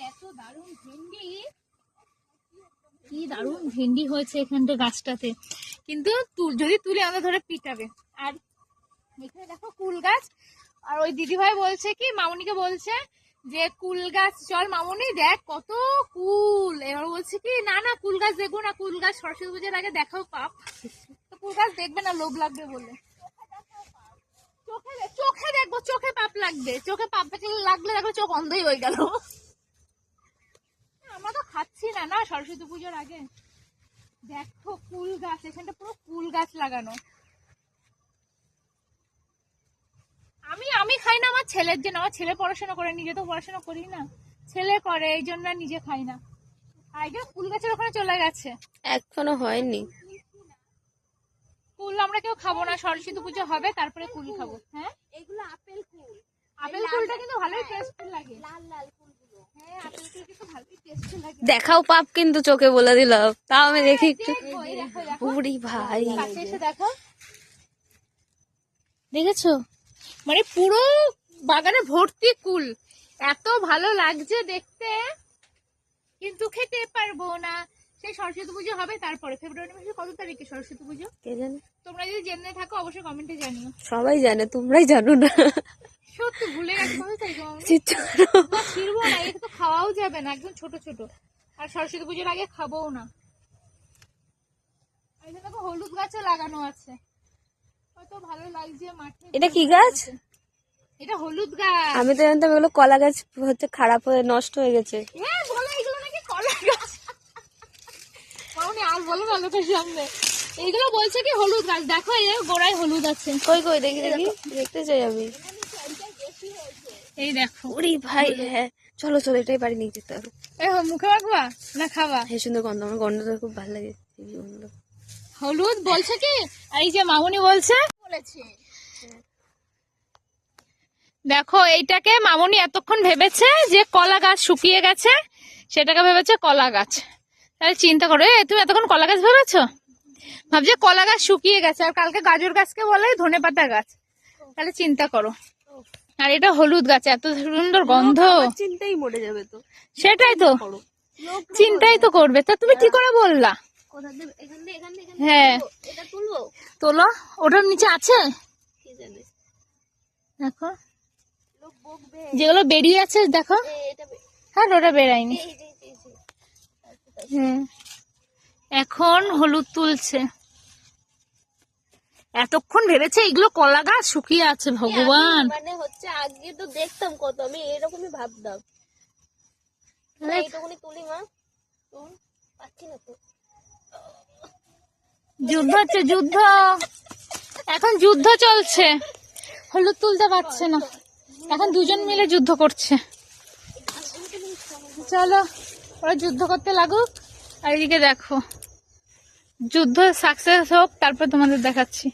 এত দারুণ ভেন্ডি, কি দারুণ ভেন্ডি হয়েছে এখানটা গাছটাতে, কিন্তু যদি তুলে আমাদের ধরে পিটাবে। আর এখানে দেখো কুল গাছ, আর ওই দিদিভাই বলছে কি, মামুনিকে বলছে যে কুল গাছ চল মামুনি দেখ কত কুল। এবার বলছে কি না না কুল গাছ দেখবো না, কুল গাছ সরস্বতী পুজোর আগে দেখাও পাপ, তো কুল গাছ দেখবে না লোভ লাগবে বলে। চোখে দেখবো, চোখে পাপ লাগবে, চোখে পাপ লাগলে দেখো চোখ অন্ধই হয়ে গেল। আমরা তো খাচ্ছি না না সরস্বতী পুজোর আগে। দেখো কুল গাছ, এখানটা পুরো কুল গাছ লাগানো। আমি খাই না, আমার ছেলের জন্য, আমার ছেলে পড়াশোনা করে, নিজে তো পড়াশোনা করি না, ছেলে করে, এই জন্য নিজে খাই না। আগে কুল গাছের ওখানে চলে গেছে, এখনো হয়নি কুল আমরা কেউ খাবো না, সরস্বতী পুজো হবে তারপরে কুল খাবো। হ্যাঁ এগুলো আপেল কুল, আপেল কুলটা কিন্তু ভালোই টেস্টি লাগে, লাল লাল কুলগুলো। হ্যাঁ আপেল কুল কিন্তু ভালোই টেস্টি লাগে। দেখাও পাপ কিন্তু চোখে বলে দিল, তাও আমি দেখি একটু। উড়ি ভাই কাছে এসে দেখো, দেখেছো মানে পুরো বাগানে ভর্তি কুল, এত ভালো লাগছে দেখতে, কিন্তু খেতে পারবো না। সেই সরস্বতী পুজো হবে তারপরে, ফেব্রুয়ারি মাসের কত তারিখে সরস্বতী পুজো কে জানে, তোমরা যদি জেনে থাকো অবশ্যই কমেন্টে জানিও। সবাই জানে, তোমরাই জানো না। সত্যি ভুলে গেছি কত তারিখে মামনি? চিত্র না ছিড়বো না, এটা তো খাওয়াও যাবে না, একদম ছোট ছোট, আর সরস্বতী পুজোর আগে খাবোও না। আর এখানে দেখো হলুদ গাছও লাগানো আছে, কত ভালো লাগছে মাঠে। এটা কি গাছ? এটা হলুদ গাছ। আমি তো জানতাম এগুলো কলা গাছ, হচ্ছে খারাপ হয়ে নষ্ট হয়ে গেছে। হ্যাঁ বলো এগুলো নাকি কলা গাছ, মামনি আর বলো না লোকের সামনে। এইগুলো বলছে কি হলুদ গাছ, দেখো এই গোড়ায় হলুদ আছে। কই কই দেখি দেখি, দেখতে চাই আমি। এই দেখো। উড়ি ভাই, হ্যাঁ চলো চলো, এটাই বাড়ি নিয়ে যেতে হবে। এই মুখে মাখবা না খাবা? এই সুন্দর গন্ধ, আমার গন্ধটা খুব ভালো লাগে, এই গন্ধ। হলুদ বলছে কি, এই যে মামুনি বলছে, বলেছে দেখো এইটাকে মামুনি এতক্ষণ ভেবেছে যে কলা গাছ শুকিয়ে গেছে, সেটাকে ভেবেছে কলা গাছ। তাহলে চিন্তা করো, তুমি এতক্ষণ কলা গাছ ভেবেছো, ভাবছে কলা গাছ শুকিয়ে গেছে, আর কালকে গাজর গাছকে বলে ধনেপাতা গাছ। তাহলে চিন্তা করো, আর এটা হলুদ গাছ, এত সুন্দর গন্ধ, চিন্তাই মরে যাবে তো। সেটাই তো চিন্তাই তো করবে, তা তুমি কি করে বললা? হ্যাঁ তোলো, ওটার নিচে আছে দেখো, যেগুলো বেরিয়ে আছে দেখো। হ্যাঁ ওটা বেরায়নি, হ্যাঁ এখন হলুদ তুলছে। এতক্ষণ ভেবেছে এগুলো কলা গাছ শুকিয়ে আছে, ভগবান। মানে হচ্ছে আগে তো দেখতাম কত, আমি এরকমই ভাবতাম। এইটুকুনি তুলি মা, পাচ্ছি না তো। যুদ্ধ হচ্ছে, যুদ্ধ এখন, যুদ্ধ চলছে, হলুদ তুলতে পারছে না, এখন দুজন মিলে যুদ্ধ করছে। চলো ওরা যুদ্ধ করতে লাগুক, আর এদিকে দেখো যুদ্ধ সাকসেস হোক, তারপর তোমাদের দেখাচ্ছি।